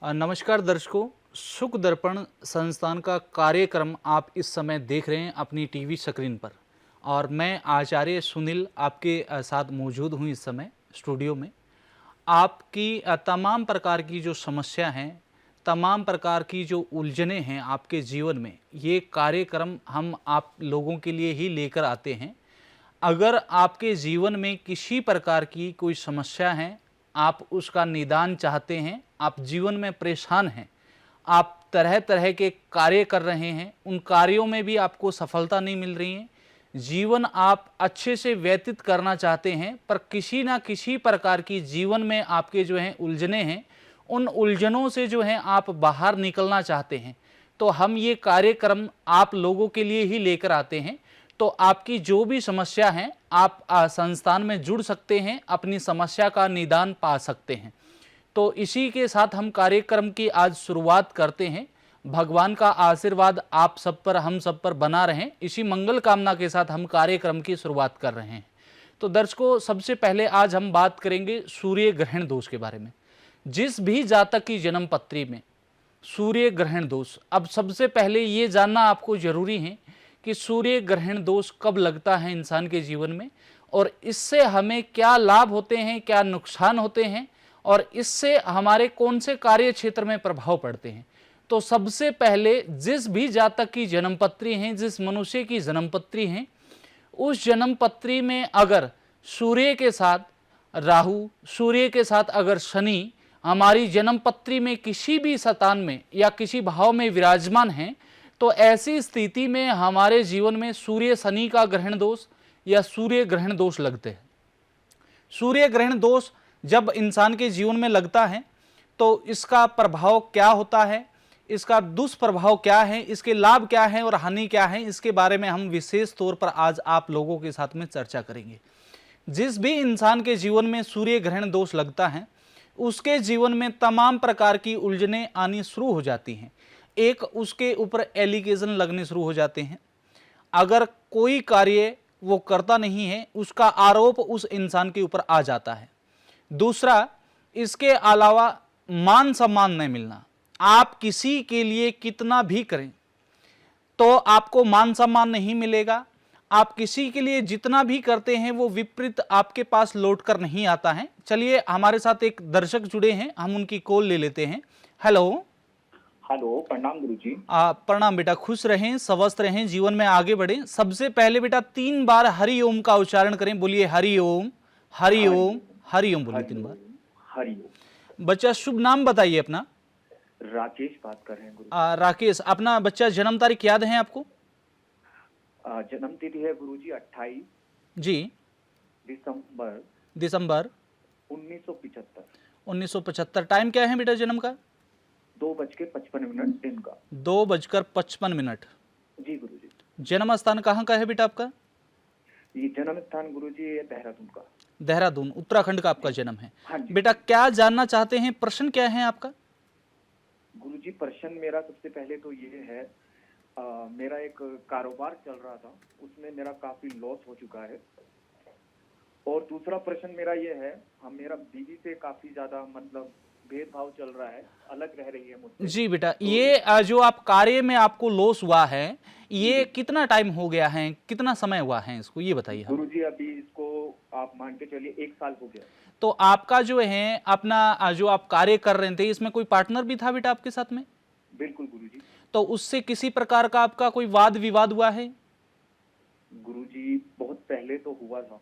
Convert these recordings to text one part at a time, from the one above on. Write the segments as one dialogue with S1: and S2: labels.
S1: नमस्कार दर्शकों, सुख दर्पण संस्थान का कार्यक्रम आप इस समय देख रहे हैं अपनी टीवी स्क्रीन पर और मैं आचार्य सुनील आपके साथ मौजूद हूँ इस समय स्टूडियो में। आपकी तमाम प्रकार की जो समस्या हैं, तमाम प्रकार की जो उलझनें हैं आपके जीवन में, ये कार्यक्रम हम आप लोगों के लिए ही लेकर आते हैं। अगर आपके जीवन में किसी प्रकार की कोई समस्या है, आप उसका निदान चाहते हैं, आप जीवन में परेशान हैं, आप तरह तरह के कार्य कर रहे हैं, उन कार्यों में भी आपको सफलता नहीं मिल रही है, जीवन आप अच्छे से व्यतीत करना चाहते हैं पर किसी ना किसी प्रकार की जीवन में आपके जो हैं उलझने हैं, उन उलझनों से जो हैं आप बाहर निकलना चाहते हैं, तो हम ये कार्यक्रम आप लोगों के लिए ही लेकर आते हैं। तो आपकी जो भी समस्या है आप संस्थान में जुड़ सकते हैं, अपनी समस्या का निदान पा सकते हैं। तो इसी के साथ हम कार्यक्रम की आज शुरुआत करते हैं। भगवान का आशीर्वाद आप सब पर, हम सब पर बना रहे, इसी मंगल कामना के साथ हम कार्यक्रम की शुरुआत कर रहे हैं। तो दर्शकों, सबसे पहले आज हम बात करेंगे सूर्य ग्रहण दोष के बारे में। जिस भी जातक की जन्म पत्री में सूर्य ग्रहण दोष, अब सबसे पहले ये जानना आपको जरूरी है कि सूर्य ग्रहण दोष कब लगता है इंसान के जीवन में और इससे हमें क्या लाभ होते हैं, क्या नुकसान होते हैं और इससे हमारे कौन से कार्य क्षेत्र में प्रभाव पड़ते हैं। तो सबसे पहले जिस भी जातक की जन्मपत्री है, जिस मनुष्य की जन्मपत्री है, उस जन्मपत्री में अगर सूर्य के साथ राहु, सूर्य के साथ अगर शनि हमारी जन्मपत्री में किसी भी स्थान में या किसी भाव में विराजमान है, तो ऐसी स्थिति में हमारे जीवन में सूर्य शनि का ग्रहण दोष या सूर्य ग्रहण दोष लगते हैं। सूर्य ग्रहण दोष जब इंसान के जीवन में लगता है तो इसका प्रभाव क्या होता है, इसका दुष्प्रभाव क्या है, इसके लाभ क्या है और हानि क्या है, इसके बारे में हम विशेष तौर पर आज आप लोगों के साथ में चर्चा करेंगे। जिस भी इंसान के जीवन में सूर्य ग्रहण दोष लगता है उसके जीवन में तमाम प्रकार की उलझनें आनी शुरू हो जाती हैं। एक, उसके ऊपर एलिगेशन लगने शुरू हो जाते हैं। अगर कोई कार्य वो करता नहीं है उसका आरोप उस इंसान के ऊपर आ जाता है। दूसरा, इसके अलावा मान सम्मान नहीं मिलना। आप किसी के लिए कितना भी करें तो आपको मान सम्मान नहीं मिलेगा। आप किसी के लिए जितना भी करते हैं वो विपरीत आपके पास लौट कर नहीं आता है। चलिए, हमारे साथ एक दर्शक जुड़े हैं, हम उनकी कॉल ले लेते हैं। हेलो।
S2: हेलो, प्रणाम गुरुजी।
S1: प्रणाम बेटा, खुश रहें, स्वस्थ रहें, जीवन में आगे बढ़ें। सबसे पहले बेटा 3 बार हरि ओम का उच्चारण करें। बोलिए हरि ओम, हरि ओम, हरि ओम। बोलिए 3 बार
S2: हरि ओम।
S1: बच्चा शुभ नाम बताइए अपना।
S2: राकेश बात कर रहे हैं गुरु।
S1: राकेश, अपना बच्चा जन्म तारीख याद है आपको?
S2: जन्म तिथि है गुरुजी 28
S1: जी
S2: दिसंबर
S1: दिसंबर
S2: 1975।
S1: 1975। टाइम क्या है बेटा जन्म का?
S2: 2:55 दिन का।
S1: 2:55।
S2: जी गुरुजी।
S1: जन्म स्थान कहाँ का है बेटा आपका?
S2: ये जन्म स्थान गुरुजी है देहरादून का।
S1: देहरादून, उत्तराखंड का आपका जन्म है।
S2: हाँ जी।
S1: बेटा क्या जानना चाहते हैं, प्रश्न क्या है आपका?
S2: गुरुजी, प्रश्न मेरा सबसे पहले तो ये है, मेरा एक कारोबार चल रहा था, उसमें मेरा काफी लॉस हो चुका है। और दूसरा प्रश्न मेरा ये है, मेरा बीवी से काफी ज्यादा मतलब भेदभाव चल रहा है, अलग रह रही है मुझसे।
S1: जी बेटा, ये जो आप कार्य में आपको लॉस हुआ है, ये कितना टाइम हो गया है, कितना समय हुआ है इसको, ये बताइए।
S2: गुरुजी, अभी इसको आप मान के चलिए 1 साल हो गया।
S1: तो आपका जो है अपना जो आप कार्य कर रहे थे, इसमें कोई पार्टनर भी था बेटा आपके साथ में?
S2: बिल्कुल गुरुजी।
S1: तो उससे किसी प्रकार का आपका कोई वाद विवाद हुआ है?
S2: गुरुजी, बहुत पहले तो हुआ था।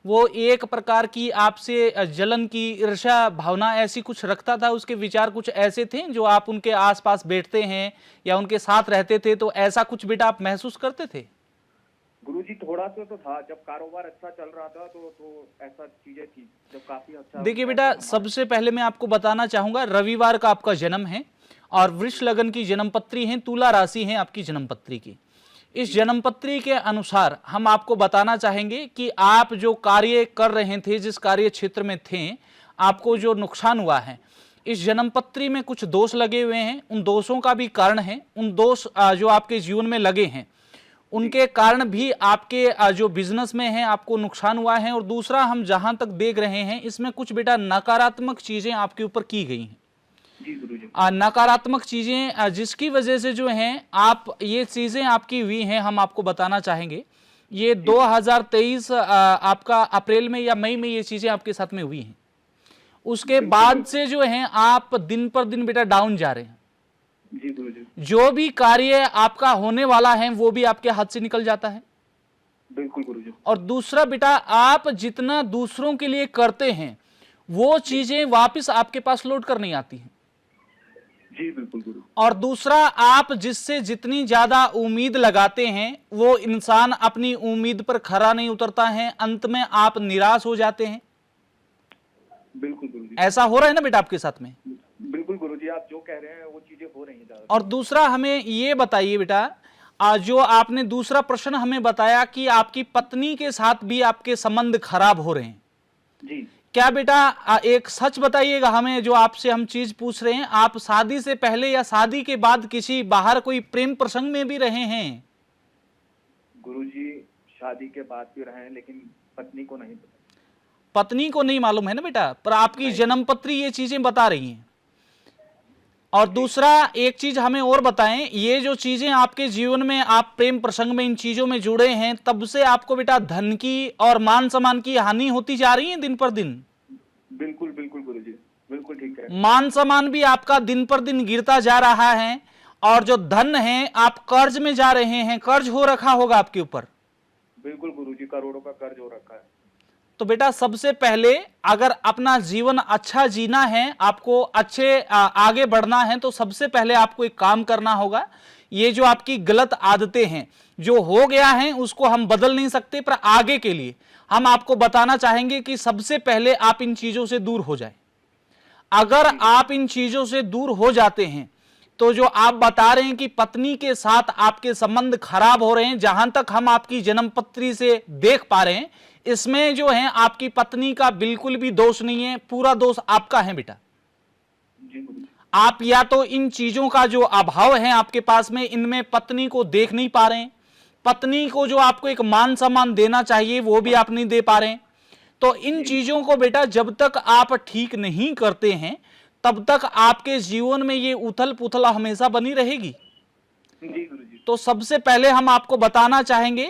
S1: वो एक प्रकार की आपसे जलन की, ईर्ष्या भावना ऐसी कुछ रखता था, उसके विचार कुछ ऐसे थे जो आप उनके आसपास बैठते हैं या उनके साथ रहते थे, तो ऐसा कुछ बेटा आप महसूस करते थे?
S2: गुरुजी, थोड़ा सा तो था, जब कारोबार अच्छा चल रहा था तो ऐसा चीजें थी, जब काफी अच्छा।
S1: देखिए बेटा, सबसे पहले मैं आपको बताना चाहूंगा, रविवार का आपका जन्म है और वृष लगन की जन्मपत्री है, तुला राशि है आपकी जन्मपत्री की। इस जन्मपत्री के अनुसार हम आपको बताना चाहेंगे कि आप जो कार्य कर रहे थे, जिस कार्य क्षेत्र में थे, आपको जो नुकसान हुआ है, इस जन्मपत्री में कुछ दोष लगे हुए हैं। उन दोषों का भी कारण है, उन दोष जो आपके जीवन में लगे हैं उनके कारण भी आपके जो बिजनेस में है आपको नुकसान हुआ है। और दूसरा, हम जहां तक देख रहे हैं इसमें कुछ बेटा नकारात्मक चीजें आपके ऊपर की गई हैं।
S2: जी गुरुजी।
S1: नकारात्मक चीजें जिसकी वजह से जो हैं आप ये चीजें आपकी हुई हैं, हम आपको बताना चाहेंगे। ये 2023 आपका अप्रैल में या मई में ये चीजें आपके साथ में हुई हैं। उसके बाद से जो हैं आप दिन पर दिन बेटा डाउन जा रहे हैं।
S2: जी गुरुजी।
S1: जो भी कार्य आपका होने वाला है वो भी आपके हाथ से निकल जाता है।
S2: बिल्कुल गुरुजी।
S1: और दूसरा बेटा, आप जितना दूसरों के लिए करते हैं वो चीजें वापस आपके पास लौट कर नहीं आती हैं।
S2: जी बिल्कुल गुरु।
S1: और दूसरा, आप जिससे जितनी ज्यादा उम्मीद लगाते हैं वो इंसान अपनी उम्मीद पर खरा नहीं उतरता है, अंत में आप निराश हो जाते हैं।
S2: बिल्कुल गुरुजी।
S1: ऐसा हो रहा है ना बेटा आपके साथ में?
S2: बिल्कुल गुरुजी, आप जो कह रहे हैं वो चीजें हो रही हैं ज्यादा।
S1: और दूसरा, हमें ये बताइए बेटा, जो आपने दूसरा प्रश्न हमें बताया कि आपकी पत्नी के साथ भी आपके संबंध खराब हो रहे हैं।
S2: जी।
S1: क्या बेटा एक सच बताइएगा हमें, जो आपसे हम चीज पूछ रहे हैं, आप शादी से पहले या शादी के बाद किसी बाहर कोई प्रेम प्रसंग में भी रहे हैं?
S2: गुरुजी, शादी के बाद भी रहे हैं लेकिन पत्नी को नहीं पता।
S1: पत्नी को नहीं मालूम है ना बेटा, पर आपकी जन्मपत्री ये चीजें बता रही हैं। और दूसरा एक चीज हमें और बताएं, ये जो चीजें आपके जीवन में, आप प्रेम प्रसंग में इन चीजों में जुड़े हैं, तब से आपको बेटा धन की और मान सम्मान की हानि होती जा रही है दिन पर दिन?
S2: बिल्कुल बिल्कुल गुरुजी, बिल्कुल ठीक है।
S1: मान सम्मान भी आपका दिन पर दिन गिरता जा रहा है, और जो धन है आप कर्ज में जा रहे हैं, कर्ज हो रखा होगा आपके ऊपर।
S2: बिल्कुल गुरुजी, करोड़ों का कर्ज हो रखा है।
S1: तो बेटा सबसे पहले अगर अपना जीवन अच्छा जीना है, आपको अच्छे आगे बढ़ना है, तो सबसे पहले आपको एक काम करना होगा। ये जो आपकी गलत आदतें हैं, जो हो गया है उसको हम बदल नहीं सकते, पर आगे के लिए हम आपको बताना चाहेंगे कि सबसे पहले आप इन चीजों से दूर हो जाए। अगर आप इन चीजों से दूर हो जाते हैं तो जो आप बता रहे हैं कि पत्नी के साथ आपके संबंध खराब हो रहे हैं, जहां तक हम आपकी जन्मपत्री से देख पा रहे हैं, इसमें जो है आपकी पत्नी का बिल्कुल भी दोष नहीं है, पूरा दोष आपका है बेटा। आप या तो इन चीजों का जो अभाव है आपके पास में, इनमें पत्नी को देख नहीं पा रहे हैं, पत्नी को जो आपको एक मान सम्मान देना चाहिए वो भी आप नहीं दे पा रहे हैं। तो इन चीजों को बेटा जब तक आप ठीक नहीं करते हैं, तब तक आपके जीवन में ये उथल पुथल हमेशा बनी रहेगी।
S2: जी गुरुजी।
S1: तो सबसे पहले हम आपको बताना चाहेंगे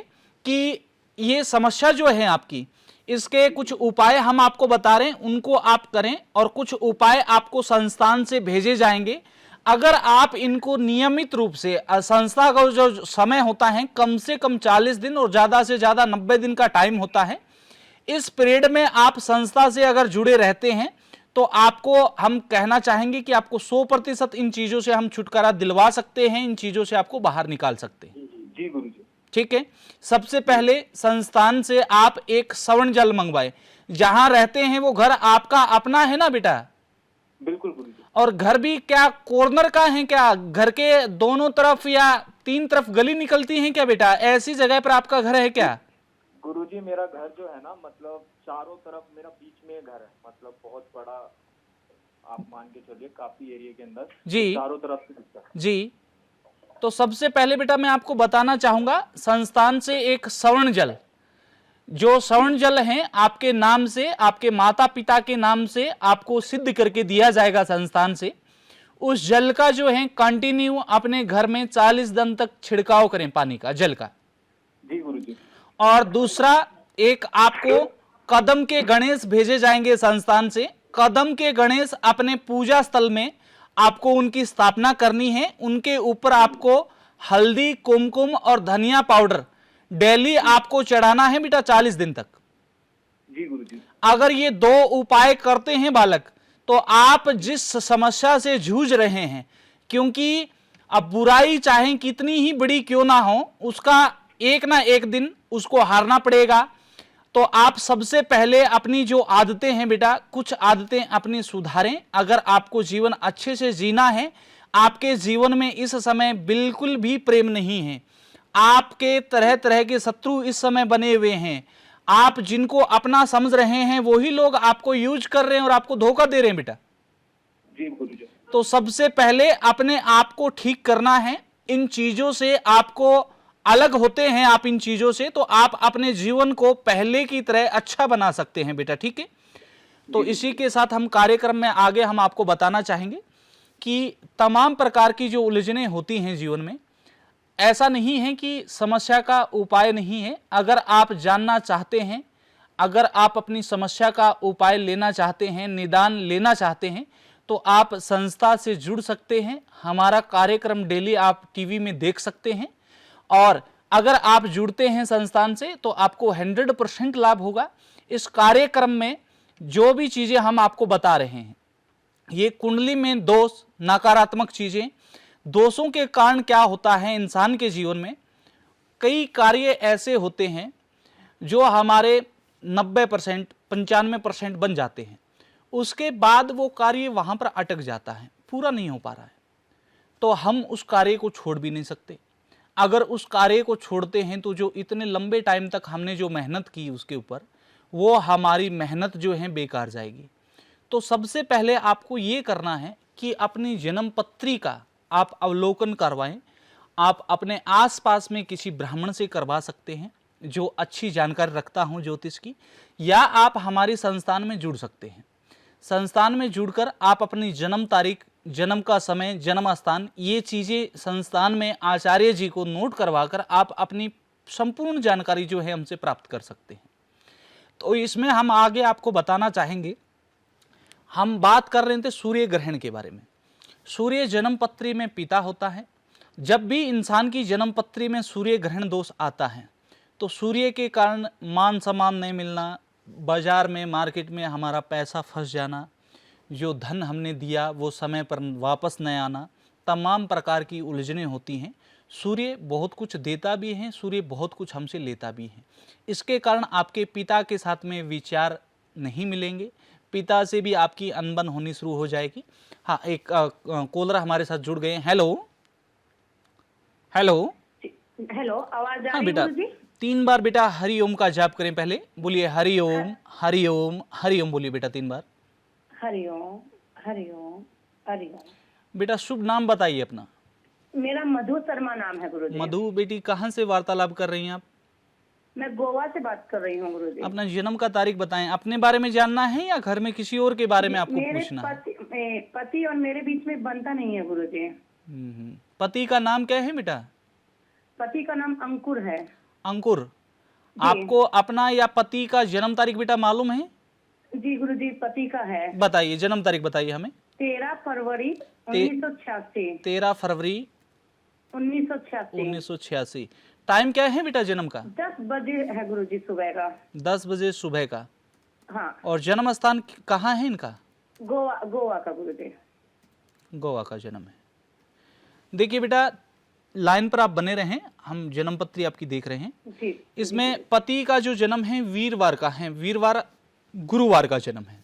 S1: कि ये समस्या जो है आपकी, इसके कुछ उपाय हम आपको बता रहे हैं, उनको आप करें, और कुछ उपाय आपको संस्थान से भेजे जाएंगे। अगर आप इनको नियमित रूप से, संस्था का जो समय होता है कम से कम 40 दिन और ज्यादा से ज्यादा 90 दिन का टाइम होता है, इस पीरियड में आप संस्था से अगर जुड़े रहते हैं तो आपको हम कहना चाहेंगे कि आपको 100% इन चीजों से हम छुटकारा दिलवा सकते हैं, इन चीजों से आपको बाहर निकाल सकते हैं।
S2: जी गुरुजी।
S1: ठीक है। सबसे पहले संस्थान से आप एक श्रवण जल मंगवाए। जहां रहते हैं वो घर आपका अपना है ना बेटा?
S2: बिल्कुल गुरुजी।
S1: और घर भी क्या कॉर्नर का है क्या? घर के दोनों तरफ या 3 तरफ गली निकलती है क्या बेटा? ऐसी जगह पर आपका घर है क्या?
S2: गुरुजी, मेरा घर जो है ना, मतलब चारों तरफ मेरा बीच में घर है, मतलब बहुत बड़ा, आप मान के चलिए काफी एरिया के अंदर
S1: जी
S2: चारों तरफ से दिखता है।
S1: जी। तो सबसे पहले बेटा मैं आपको बताना चाहूंगा, संस्थान से एक श्रवण जल, जो श्रवण जल है आपके नाम से, आपके माता पिता के नाम से आपको सिद्ध करके दिया जाएगा संस्थान से। उस जल का जो है कंटिन्यू अपने घर में 40 दिन तक छिड़काव करें पानी का, जल का।
S2: जी गुरुजी।
S1: और दूसरा, एक आपको कदम के गणेश भेजे जाएंगे संस्थान से। कदम के गणेश अपने पूजा स्थल में आपको उनकी स्थापना करनी है। उनके ऊपर आपको हल्दी, कुमकुम और धनिया पाउडर डेली आपको चढ़ाना है बेटा 40 दिन तक।
S2: जी गुरुजी।
S1: अगर ये 2 उपाय करते हैं बालक, तो आप जिस समस्या से जूझ रहे हैं, क्योंकि अब बुराई चाहे कितनी ही बड़ी क्यों ना हो, उसका एक ना एक दिन उसको हारना पड़ेगा। तो आप सबसे पहले अपनी जो आदतें हैं बेटा, कुछ आदतें अपनी सुधारें। अगर आपको जीवन अच्छे से जीना है, आपके जीवन में इस समय बिल्कुल भी प्रेम नहीं है, आपके तरह तरह के शत्रु इस समय बने हुए हैं, आप जिनको अपना समझ रहे हैं वही लोग आपको यूज कर रहे हैं और आपको धोखा दे रहे हैं बेटा।
S2: जी गुरुजी।
S1: तो सबसे पहले अपने आप को ठीक करना है। इन चीजों से आपको अलग होते हैं, आप इन चीजों से, तो आप अपने जीवन को पहले की तरह अच्छा बना सकते हैं बेटा। ठीक है। तो इसी के साथ हम कार्यक्रम में आगे हम आपको बताना चाहेंगे कि तमाम प्रकार की जो उलझनें होती हैं जीवन में, ऐसा नहीं है कि समस्या का उपाय नहीं है। अगर आप जानना चाहते हैं, अगर आप अपनी समस्या का उपाय लेना चाहते हैं, निदान लेना चाहते हैं, तो आप संस्था से जुड़ सकते हैं। हमारा कार्यक्रम डेली आप टीवी में देख सकते हैं, और अगर आप जुड़ते हैं संस्थान से तो आपको 100% लाभ होगा। इस कार्यक्रम में जो भी चीज़ें हम आपको बता रहे हैं, ये कुंडली में दोष, नकारात्मक चीज़ें, दोषों के कारण क्या होता है इंसान के जीवन में। कई कार्य ऐसे होते हैं जो हमारे 90%, 95% बन जाते हैं, उसके बाद वो कार्य वहाँ पर अटक जाता है, पूरा नहीं हो पा रहा है, तो हम उस कार्य को छोड़ भी नहीं सकते। अगर उस कार्य को छोड़ते हैं तो जो इतने लंबे टाइम तक हमने जो मेहनत की उसके ऊपर, वो हमारी मेहनत जो है बेकार जाएगी। तो सबसे पहले आपको ये करना है कि अपनी जन्म पत्री का आप अवलोकन करवाएं। आप अपने आसपास में किसी ब्राह्मण से करवा सकते हैं जो अच्छी जानकारी रखता हो ज्योतिष की, या आप हमारी संस्थान में जुड़ सकते हैं। संस्थान में जुड़कर आप अपनी जन्म तारीख, जन्म का समय, जन्म स्थान, ये चीज़ें संस्थान में आचार्य जी को नोट करवाकर आप अपनी संपूर्ण जानकारी जो है हमसे प्राप्त कर सकते हैं। तो इसमें हम आगे आपको बताना चाहेंगे, हम बात कर रहे थे सूर्य ग्रहण के बारे में। सूर्य जन्म पत्री में पिता होता है। जब भी इंसान की जन्म पत्री में सूर्य ग्रहण दोष आता है तो सूर्य के कारण मान सम्मान नहीं मिलना, बाजार में, मार्केट में हमारा पैसा फंस जाना, जो धन हमने दिया वो समय पर वापस नहीं आना, तमाम प्रकार की उलझनें होती हैं। सूर्य बहुत कुछ देता भी है, सूर्य बहुत कुछ हमसे लेता भी है। इसके कारण आपके पिता के साथ में विचार नहीं मिलेंगे, पिता से भी आपकी अनबन होनी शुरू हो जाएगी। हाँ, एक कॉलर हमारे साथ जुड़ गए हैं। हेलो हेलो
S3: हेलो, आवाज आ
S1: हाँ
S3: रही
S1: बेटा,
S3: है गुरुजी?
S1: 3 बार बेटा हरि ओम का जाप करें। पहले बोलिए हरि ओम, हरि ओम, हरि ओम, बोलिए बेटा 3 बार।
S3: हरिओम, हरिओम, हरिओम।
S1: बेटा शुभ नाम बताइए अपना।
S3: मेरा मधु शर्मा नाम है गुरुजी।
S1: मधु बेटी, कहाँ से वार्तालाप कर रही हैं आप?
S3: मैं गोवा से बात कर रही हूँ गुरुजी।
S1: अपना जन्म का तारीख बताएं। अपने बारे में जानना है या घर में किसी और के बारे में आपको
S3: मेरे
S1: पूछना है?
S3: पति और मेरे बीच में बनता नहीं है गुरुजी।
S1: पति का नाम क्या है बेटा?
S3: पति का नाम अंकुर है।
S1: अंकुर। आपको अपना या पति का जन्म तारीख बेटा मालूम है?
S3: जी गुरुजी, पति का है।
S1: बताइए, जन्म तारीख बताइए हमें।
S3: 13 फरवरी 1986।
S1: 13 फरवरी
S3: 1986।
S1: 1986। टाइम क्या है बेटा जन्म का?
S3: 10 बजे है गुरुजी सुबह का।
S1: 10 बजे सुबह का।
S3: हाँ।
S1: और जन्म स्थान कहाँ है इनका?
S3: गोवा, गोवा का गुरुजी।
S1: गोवा का जन्म है। देखिए बेटा, लाइन पर आप बने रहें, हम जन्म पत्री आपकी देख रहे हैं।
S3: जी।
S1: इसमें पति का जो जन्म है वीरवार का है, वीरवार गुरुवार का जन्म है।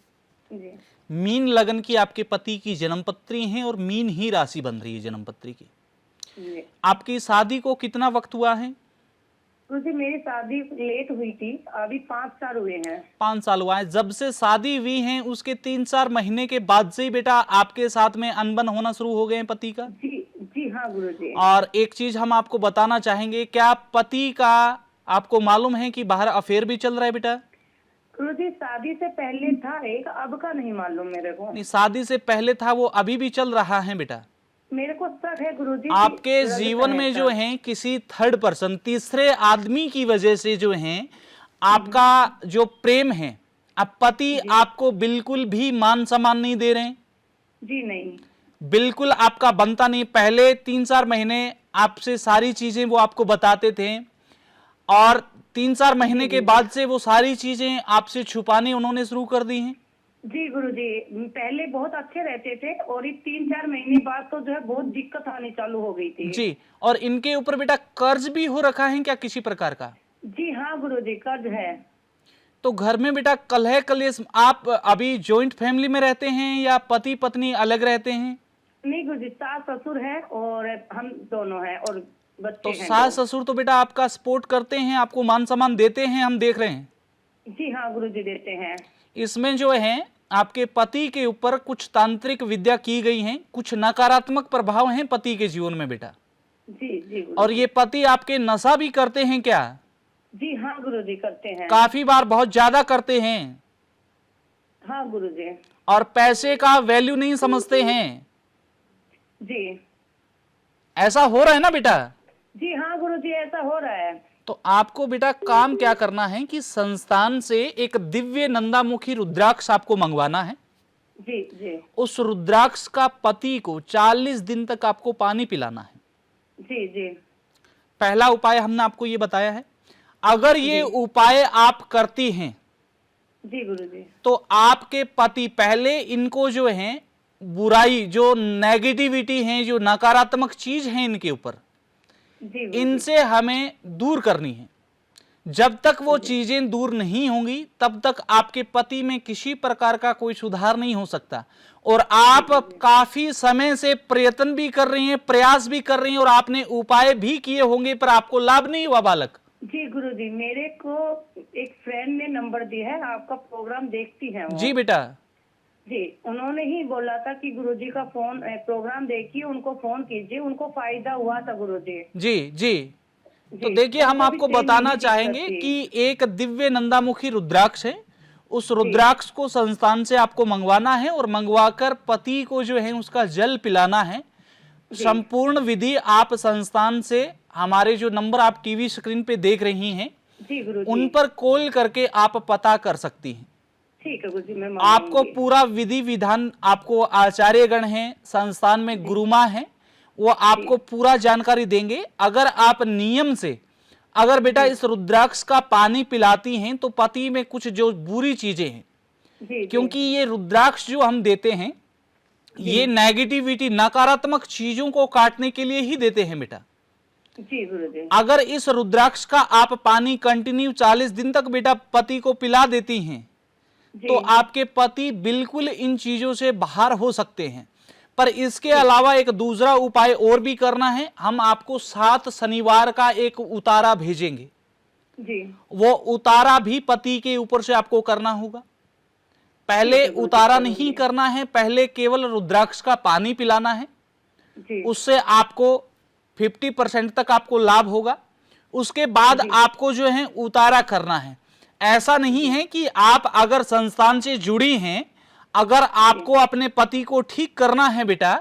S3: जी।
S1: मीन लगन की आपके पति की जन्म पत्री है और मीन ही राशि बन रही है जन्म पत्री की।
S3: जी।
S1: आपकी शादी को कितना वक्त हुआ है?
S3: मुझे मेरी शादी लेट हुई थी, अभी 5 साल हुए हैं।
S1: 5 साल हुआ है। जब से शादी हुई है उसके 3-4 महीने के बाद से ही बेटा आपके साथ में अनबन होना शुरू हो गए हैं पति का?
S3: जी जी हाँ गुरुजी।
S1: और एक चीज हम आपको बताना चाहेंगे, क्या पति का आपको मालूम है कि बाहर अफेयर भी चल रहा है बेटा?
S3: गुरुजी, शादी से पहले था एक, अब का नहीं मालूम मेरे को।
S1: नहीं, शादी से पहले था, वो अभी भी चल रहा है बेटा।
S3: मेरे को शक है गुरुजी।
S1: आपके जीवन में जो है किसी थर्ड पर्सन, तीसरे आदमी की वजह से जो है आपका जो प्रेम है, अब पति आपको बिल्कुल भी मान सम्मान नहीं दे रहे हैं।
S3: जी नहीं,
S1: बिल्कुल आपका बनता नहीं। पहले 3-4 महीने आपसे सारी चीजें वो आपको बताते थे, और 3-4 महीने के बाद से वो सारी चीजें आपसे छुपाने उन्होंने शुरू कर दी हैं।
S3: जी गुरुजी, पहले बहुत अच्छे रहते थे और ये 3-4 महीने बाद तो जो है बहुत दिक्कत आनी चालू हो गई थी।
S1: जी। और इनके ऊपर बेटा कर्ज भी हो रखा है क्या किसी प्रकार का?
S3: जी हाँ गुरुजी, कर्ज है।
S1: तो घर में बेटा कलह कलेश, आप अभी जॉइंट फैमिली में रहते हैं या पति पत्नी अलग रहते हैं?
S3: नहीं गुरुजी, सास ससुर है और हम दोनों हैं और बच्चे
S1: तो
S3: हैं।
S1: सास ससुर तो बेटा आपका सपोर्ट करते हैं, आपको मान सम्मान देते हैं, हम देख रहे हैं।
S3: जी हाँ गुरुजी, देते हैं।
S1: इसमें जो है आपके पति के ऊपर कुछ तांत्रिक विद्या की गई है, कुछ नकारात्मक प्रभाव हैं पति के जीवन में बेटा।
S3: जी जी गुरुजी।
S1: और ये पति आपके नशा भी करते हैं क्या?
S3: जी हाँ गुरुजी, करते हैं।
S1: काफी बार, बहुत ज्यादा करते हैं।
S3: हाँ गुरुजी।
S1: और पैसे का वैल्यू नहीं समझते हैं।
S3: जी
S1: ऐसा हो रहा है ना बेटा?
S3: जी हाँ गुरुजी, ऐसा हो रहा है।
S1: तो आपको बेटा काम क्या करना है कि संस्थान से एक दिव्य नंदामुखी रुद्राक्ष आपको मंगवाना है।
S3: जी जी
S1: उस रुद्राक्ष का पति को 40 दिन तक आपको पानी पिलाना है।
S3: जी जी
S1: पहला उपाय हमने आपको ये बताया है। अगर ये
S3: जी।
S1: उपाय आप करती हैं
S3: जी गुरुजी।
S1: तो आपके पति पहले इनको जो है बुराई, जो नेगेटिविटी है, जो नकारात्मक चीज है इनके ऊपर,
S3: जी गुरुजी।
S1: इनसे हमें दूर करनी है। जब तक वो चीजें दूर नहीं होंगी तब तक आपके पति में किसी प्रकार का कोई सुधार नहीं हो सकता। और आप काफी समय से प्रयत्न भी कर रही हैं, प्रयास भी कर रही हैं और आपने उपाय भी किए होंगे पर आपको लाभ नहीं हुआ बालक।
S3: जी गुरुजी, मेरे को एक फ्रेंड ने नंबर दिया है, आपका प्रोग्राम देखती हैं वो।
S1: जी बेटा।
S3: जी, उन्होंने ही बोला था कि गुरुजी का फोन प्रोग्राम देखिए, उनको फोन कीजिए, उनको फायदा हुआ था गुरुजी।
S1: जी जी। तो
S3: जी,
S1: देखिए हम
S3: उनको भी
S1: आपको
S3: 6
S1: बताना
S3: महीने
S1: चाहेंगे
S3: दिक्कत थी।
S1: कि एक दिव्य नंदामुखी रुद्राक्ष है। उस रुद्राक्ष को संस्थान से आपको मंगवाना है और मंगवाकर पति को जो है उसका जल पिलाना है। संपूर्ण विधि आप संस्थान से हमारे जो नंबर आप टीवी स्क्रीन पे देख रही हैं
S3: जी गुरुजी।
S1: उन पर कॉल करके आप पता कर सकती हैं।
S3: ठीक है गुरुजी, मैं
S1: आपको
S3: मंगाऊंगी।
S1: पूरा विधि विधान, आपको आचार्यगण हैं संस्थान में, गुरुमा हैं, वो आपको पूरा जानकारी देंगे। अगर आप नियम से अगर बेटा इस रुद्राक्ष का पानी पिलाती हैं तो पति में कुछ जो बुरी चीजें हैं,
S3: जी
S1: क्योंकि ये रुद्राक्ष जो हम देते हैं ये नेगेटिविटी, नकारात्मक चीजों को काटने के लिए ही देते हैं बेटा।
S3: जी गुरुजी।
S1: अगर इस रुद्राक्ष का आप पानी कंटिन्यू 40 दिन तक बेटा पति को पिला देती हैं
S3: जी
S1: तो आपके पति बिल्कुल इन चीजों से बाहर हो सकते हैं। पर इसके अलावा एक दूसरा उपाय और भी करना है। हम आपको 7 शनिवार का एक उतारा भेजेंगे।
S3: जी
S1: वो उतारा भी पति के ऊपर से आपको करना होगा। पहले उतारा नहीं करना है, पहले केवल रुद्राक्ष का पानी पिलाना है।
S3: जी
S1: उससे आपको 50% तक आपको लाभ होगा। उसके बाद आपको जो है उतारा करना है। ऐसा नहीं है कि आप अगर संस्थान से जुड़ी हैं, अगर आपको अपने पति को ठीक करना है बेटा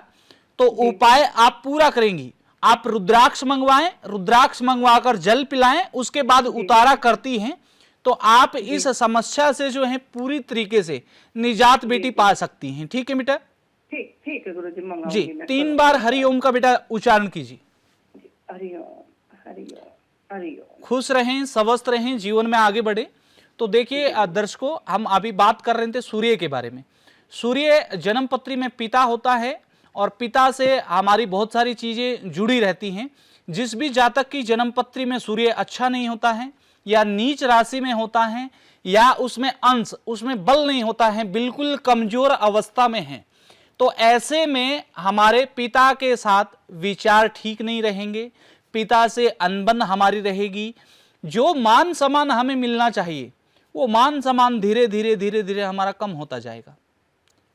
S1: तो उपाय आप पूरा करेंगी। आप रुद्राक्ष मंगवाएं, रुद्राक्ष मंगवाकर जल पिलाएं, उसके बाद उतारा करती हैं तो आप इस समस्या से जो है पूरी तरीके से निजात बेटी पा सकती हैं। ठीक है बेटा?
S3: ठीक ठीक है गुरुजी, मंगाऊंगी
S1: जी।
S3: मैं।
S1: 3 बार हरिओम का बेटा उच्चारण कीजिए।
S3: हरिओम हरिओम हरिओम।
S1: खुश रहें, स्वस्थ रहें, जीवन में आगे बढ़े। तो देखिए दर्शकों, हम अभी बात कर रहे थे सूर्य के बारे में। सूर्य जन्म पत्री में पिता होता है और पिता से हमारी बहुत सारी चीजें जुड़ी रहती हैं। जिस भी जातक की जन्म पत्री में सूर्य अच्छा नहीं होता है या नीच राशि में होता है या उसमें अंश, उसमें बल नहीं होता है, बिल्कुल कमजोर अवस्था में है, तो ऐसे में हमारे पिता के साथ विचार ठीक नहीं रहेंगे, पिता से अनबन हमारी रहेगी। जो मान सम्मान हमें मिलना चाहिए वो मान सम्मान धीरे धीरे धीरे धीरे हमारा कम होता जाएगा।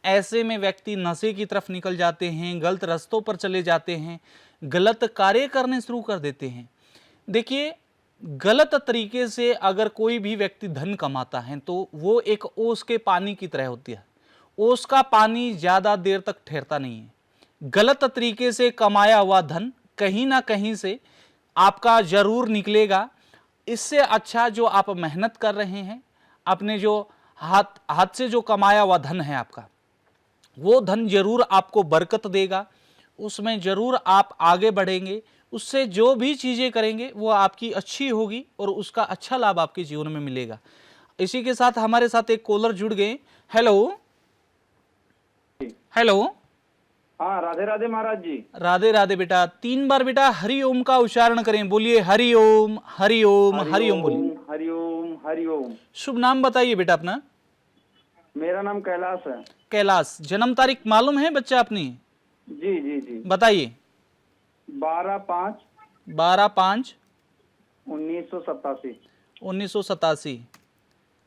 S1: ऐसे में व्यक्ति नशे की तरफ निकल जाते हैं, गलत रास्तों पर चले जाते हैं, गलत कार्य करने शुरू कर देते हैं। देखिए, गलत तरीके से अगर कोई भी व्यक्ति धन कमाता है तो वो एक ओस के पानी की तरह होती है। ओस का पानी ज्यादा देर तक ठहरता नहीं है। गलत तरीके से कमाया हुआ धन कहीं ना कहीं से आपका जरूर निकलेगा। इससे अच्छा जो आप मेहनत कर रहे हैं, अपने जो हाथ से जो कमाया हुआ धन है आपका, वो धन जरूर आपको बरकत देगा, उसमें जरूर आप आगे बढ़ेंगे। उससे जो भी चीजें करेंगे वो आपकी अच्छी होगी और उसका अच्छा लाभ आपके जीवन में मिलेगा। इसी के साथ हमारे साथ एक कॉलर जुड़ गए। Hello hello.
S4: हाँ, राधे राधे महाराज जी।
S1: राधे राधे बेटा। 3 बार बेटा हरिओम का उच्चारण करें। बोलिए हरिओम हरिओम हरिओम बोलिए।
S4: हरिओम हरिओम।
S1: शुभ नाम बताइए बेटा अपना।
S4: मेरा नाम कैलाश है।
S1: कैलाश। जन्म तारीख मालूम है बच्चा अपनी?
S4: जी जी जी।
S1: बताइए।
S4: 12/5
S1: 12/5
S4: 1987।
S1: 1987।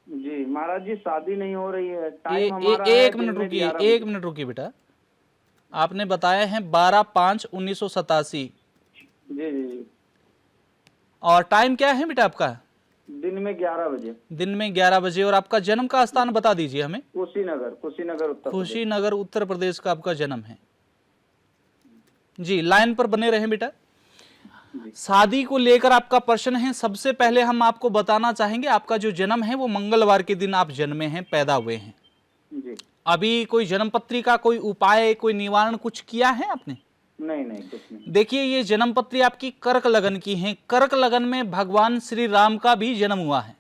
S4: जी महाराज जी, शादी नहीं हो रही है। टाइम हमारा
S1: एक मिनट रुकिए, 1 मिनट रुकिए बेटा। आपने बताया है 12/5 1987।
S4: जी जी जी।
S1: और टाइम क्या है बेटा आपका?
S4: दिन में 11 बजे।
S1: दिन में 11 बजे। और आपका जन्म का स्थान बता दीजिए हमें।
S4: कुशीनगर, कुशीनगर उत्तर प्रदेश।
S1: कुशीनगर उत्तर प्रदेश का आपका जन्म है। जी, लाइन पर बने रहें बेटा। शादी को लेकर आपका प्रश्न है। सबसे पहले हम आपको बताना चाहेंगे, आपका जो जन्म है वो मंगलवार के दिन आप जन्मे हैं, पैदा हुए हैं।
S4: जी।
S1: अभी कोई जन्म पत्री का कोई उपाय, कोई निवारण कुछ किया है आपने?
S4: नहीं नहीं, कुछ नहीं।
S1: देखिए, ये जन्म पत्री आपकी कर्क लगन की है। कर्क लगन में भगवान श्री राम का भी जन्म हुआ है।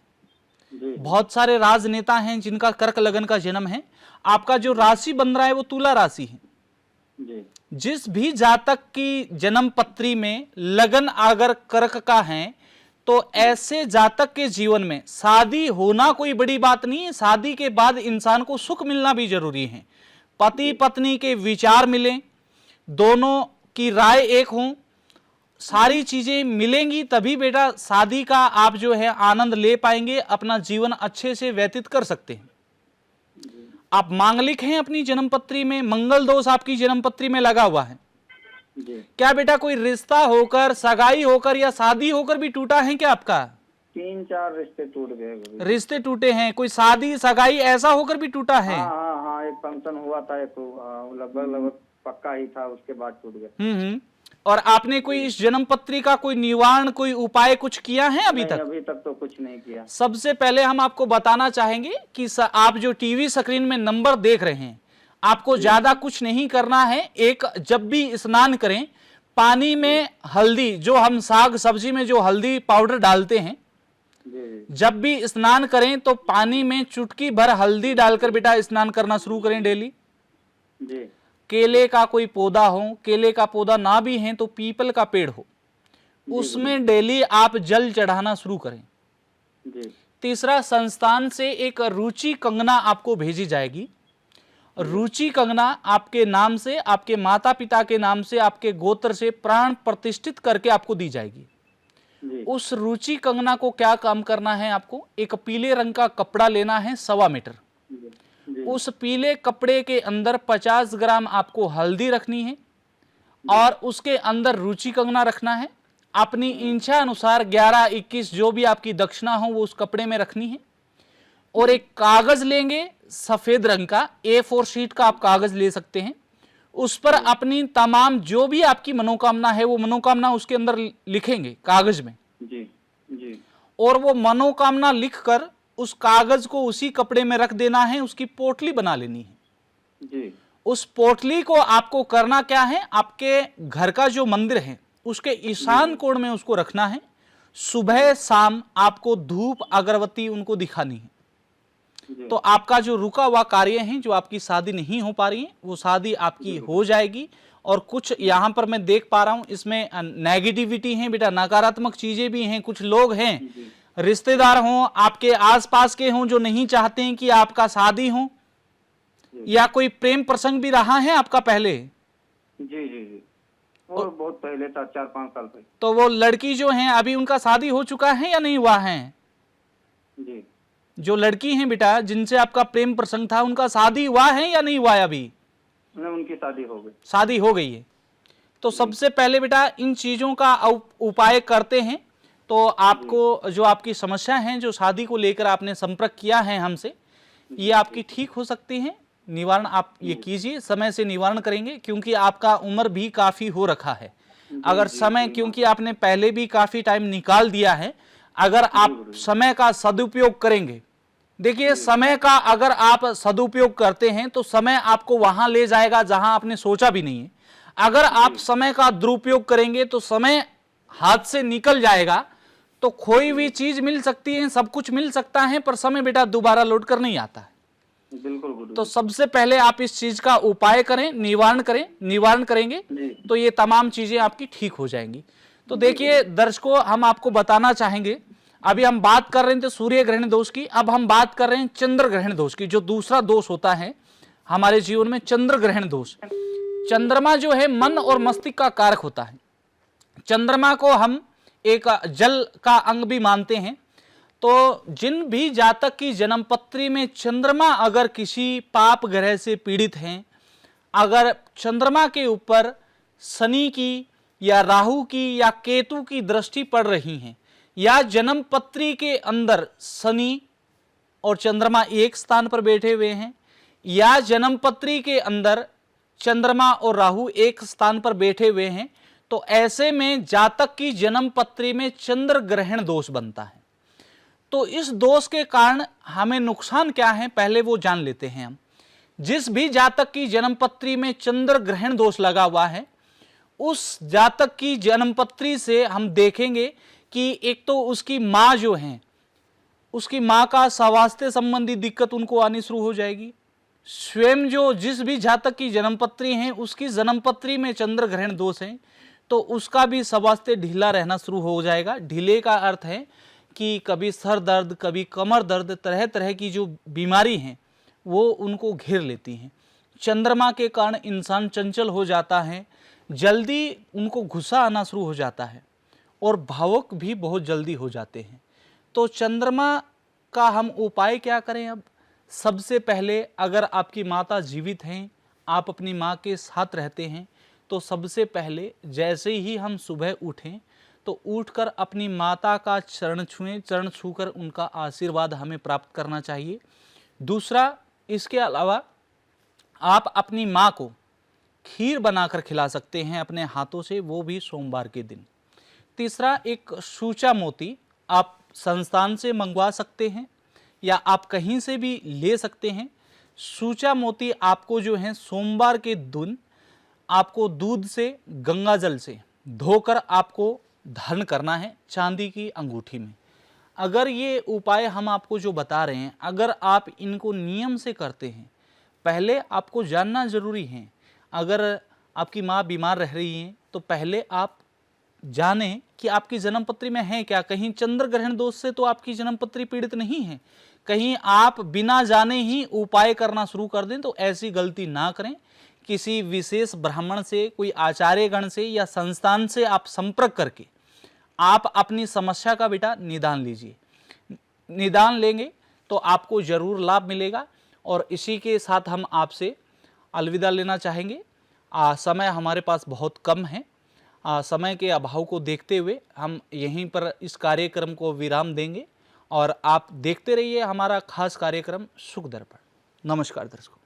S4: जी।
S1: बहुत सारे राजनेता हैं जिनका कर्क लगन का जन्म है। आपका जो राशि बन रहा है वो तुला राशि है।
S4: जी।
S1: जिस भी जातक की जन्म पत्री में लगन अगर कर्क का है तो ऐसे जातक के जीवन में शादी होना कोई बड़ी बात नहीं है। शादी के बाद इंसान को सुख मिलना भी जरूरी है। पति पत्नी के विचार मिलें, दोनों की राय एक हो, सारी चीजें मिलेंगी तभी बेटा शादी का आप जो है आनंद ले पाएंगे, अपना जीवन अच्छे से व्यतीत कर सकते हैं। आप मांगलिक हैं, अपनी जन्मपत्री में मंगल दोष आपकी जन्मपत्री में लगा हुआ है।
S4: जी।
S1: क्या बेटा कोई रिश्ता होकर, सगाई होकर या शादी होकर भी टूटा है क्या आपका?
S4: 3-4 रिश्ते टूट गए गुरुजी।
S1: रिश्ते टूटे हैं, कोई शादी सगाई ऐसा होकर भी टूटा है?
S4: हाँ, एक फंक्शन हुआ था, एक लगभग पक्का ही था, उसके बाद टूट गया।
S1: और आपने कोई इस जन्म पत्री का कोई निवारण, कोई उपाय कुछ किया है अभी तक?
S4: अभी तक तो कुछ नहीं किया।
S1: सबसे पहले हम आपको बताना चाहेंगे कि आप जो टीवी स्क्रीन में नंबर देख रहे हैं, आपको ज्यादा कुछ नहीं करना है। एक, जब भी स्नान करें पानी में हल्दी, जो हम साग सब्जी में जो हल्दी पाउडर डालते हैं, जब भी स्नान करें तो पानी में चुटकी भर हल्दी डालकर बेटा स्नान करना शुरू करें डेली।
S4: जी।
S1: केले का कोई पौधा हो, केले का पौधा ना भी है तो पीपल का पेड़ हो, उसमें डेली आप जल चढ़ाना शुरू करें।
S4: जी।
S1: तीसरा, संस्थान से एक रुचि कंगना आपको भेजी जाएगी। रुचि कंगना आपके नाम से, आपके माता पिता के नाम से, आपके गोत्र से प्राण प्रतिष्ठित करके आपको दी जाएगी।
S4: जी।
S1: उस रुचि कंगना को क्या काम करना है आपको? एक पीले रंग का कपड़ा लेना है 1.25 मीटर।
S4: जी।
S1: उस पीले कपड़े के अंदर 50 ग्राम आपको हल्दी रखनी है और उसके अंदर रुचि कंगना रखना है। अपनी इच्छा अनुसार 11-21 जो भी आपकी दक्षिणा हो वो उस कपड़े में रखनी है। और एक कागज लेंगे सफेद रंग का, A4 शीट का आप कागज ले सकते हैं। उस पर अपनी तमाम जो भी आपकी मनोकामना है वो मनोकामना उसके अंदर लिखेंगे कागज में।
S4: जी। जी।
S1: और वो मनोकामना लिखकर उस कागज को उसी कपड़े में रख देना है, उसकी पोटली बना लेनी है।
S4: जी।
S1: उस पोटली को आपको करना क्या है, आपके घर का जो मंदिर है उसके ईशान कोण में उसको रखना है। सुबह शाम आपको धूप अगरबत्ती उनको दिखानी है। तो आपका जो रुका हुआ कार्य है, जो आपकी शादी नहीं हो पा रही है, वो शादी आपकी हो जाएगी। और कुछ यहाँ पर मैं देख पा रहा हूँ इसमें नेगेटिविटी है बेटा, नकारात्मक चीजें भी हैं। कुछ लोग हैं, रिश्तेदार हों, आपके आसपास के हों, जो नहीं चाहते हैं कि आपका शादी हो, या कोई प्रेम प्रसंग भी रहा है आपका पहले?
S4: जी। जी। और बहुत पहले था, 4-5 साल पहले।
S1: तो वो लड़की जो है अभी उनका शादी हो चुका है या नहीं हुआ है?
S4: जी।
S1: जो लड़की हैं बेटा जिनसे आपका प्रेम प्रसंग था, उनका शादी हुआ है या नहीं हुआ है अभी?
S4: नहीं, उनकी शादी हो गई।
S1: शादी हो गई है। तो सबसे पहले बेटा इन चीजों का उपाय करते हैं। तो आपको जो आपकी समस्या है, जो शादी को लेकर आपने संपर्क किया है हमसे, ये आपकी ठीक हो सकती है। निवारण आप ये कीजिए, समय से निवारण करेंगे, क्योंकि आपका उम्र भी काफी हो रखा है। अगर समय, क्योंकि आपने पहले भी काफी टाइम निकाल दिया है, अगर आप समय का सदुपयोग करेंगे, देखिए समय का अगर आप सदुपयोग करते हैं तो समय आपको वहां ले जाएगा जहां आपने सोचा भी नहीं है। अगर आप समय का दुरुपयोग करेंगे तो समय हाथ से निकल जाएगा। तो कोई भी चीज मिल सकती है, सब कुछ मिल सकता है, पर समय बेटा दोबारा लौट कर नहीं आता है।
S4: बिल्कुल गुरु।
S1: तो सबसे पहले आप इस चीज का उपाय करें, निवारण करें। निवारण करेंगे तो ये तमाम चीजें आपकी ठीक हो जाएंगी। तो देखिए दर्शकों, हम आपको बताना चाहेंगे, अभी हम बात कर रहे थे सूर्य ग्रहण दोष की, अब हम बात कर रहे हैं चंद्र ग्रहण दोष की। जो दूसरा दोष होता है हमारे जीवन में, चंद्र ग्रहण दोष। चंद्रमा जो है मन और मस्तिष्क का कारक होता है। चंद्रमा को हम एक जल का अंग भी मानते हैं। तो जिन भी जातक की जन्मपत्री में चंद्रमा अगर किसी पाप ग्रह से पीड़ित हैं, अगर चंद्रमा के ऊपर शनि की या राहु की या केतु की दृष्टि पड़ रही है, या जन्मपत्री के अंदर शनि और चंद्रमा एक स्थान पर बैठे हुए हैं, या जन्मपत्री के अंदर चंद्रमा और राहु एक स्थान पर बैठे हुए हैं, तो ऐसे में जातक की जन्म पत्री में चंद्र ग्रहण दोष बनता है। तो इस दोष के कारण हमें नुकसान क्या है, पहले वो जान लेते हैं हम। जिस भी जातक की जन्म पत्री में चंद्र ग्रहण दोष लगा हुआ है, उस जातक की जन्म पत्री से हम देखेंगे कि एक तो उसकी माँ जो है, उसकी माँ का स्वास्थ्य संबंधी दिक्कत उनको आनी शुरू हो जाएगी। स्वयं जो जिस भी जातक की जन्म पत्री है, उसकी जन्म पत्री में चंद्र ग्रहण दोष है, तो उसका भी स्वास्थ्य ढीला रहना शुरू हो जाएगा। ढीले का अर्थ है कि कभी सर दर्द, कभी कमर दर्द, तरह तरह की जो बीमारी हैं वो उनको घेर लेती हैं। चंद्रमा के कारण इंसान चंचल हो जाता है, जल्दी उनको गुस्सा आना शुरू हो जाता है और भावुक भी बहुत जल्दी हो जाते हैं। तो चंद्रमा का हम उपाय क्या करें? अब सबसे पहले, अगर आपकी माता जीवित हैं, आप अपनी माँ के साथ रहते हैं, तो सबसे पहले जैसे ही हम सुबह उठें तो उठकर अपनी माता का चरण छुएं, चरण छूकर उनका आशीर्वाद हमें प्राप्त करना चाहिए। दूसरा, इसके अलावा आप अपनी माँ को खीर बनाकर खिला सकते हैं अपने हाथों से, वो भी सोमवार के दिन। तीसरा, एक सूचा मोती आप संस्थान से मंगवा सकते हैं या आप कहीं से भी ले सकते हैं। सूचा मोती आपको जो है सोमवार के दिन आपको दूध से, गंगा जल से धोकर आपको धारण करना है चांदी की अंगूठी में। अगर ये उपाय हम आपको जो बता रहे हैं, अगर आप इनको नियम से करते हैं, पहले आपको जानना जरूरी है, अगर आपकी माँ बीमार रह रही है तो पहले आप जानें कि आपकी जन्म पत्री में है क्या। कहीं चंद्र ग्रहण दोष से तो आपकी जन्म पत्री पीड़ित नहीं है, कहीं आप बिना जाने ही उपाय करना शुरू कर दें, तो ऐसी गलती ना करें। किसी विशेष ब्राह्मण से, कोई आचार्यगण से या संस्थान से आप संपर्क करके आप अपनी समस्या का बेटा निदान लीजिए। निदान लेंगे तो आपको जरूर लाभ मिलेगा। और इसी के साथ हम आपसे अलविदा लेना चाहेंगे। समय हमारे पास बहुत कम है। समय के अभाव को देखते हुए हम यहीं पर इस कार्यक्रम को विराम देंगे और आप देखते रहिए हमारा खास कार्यक्रम सुख दर्पण। नमस्कार दर्शकों।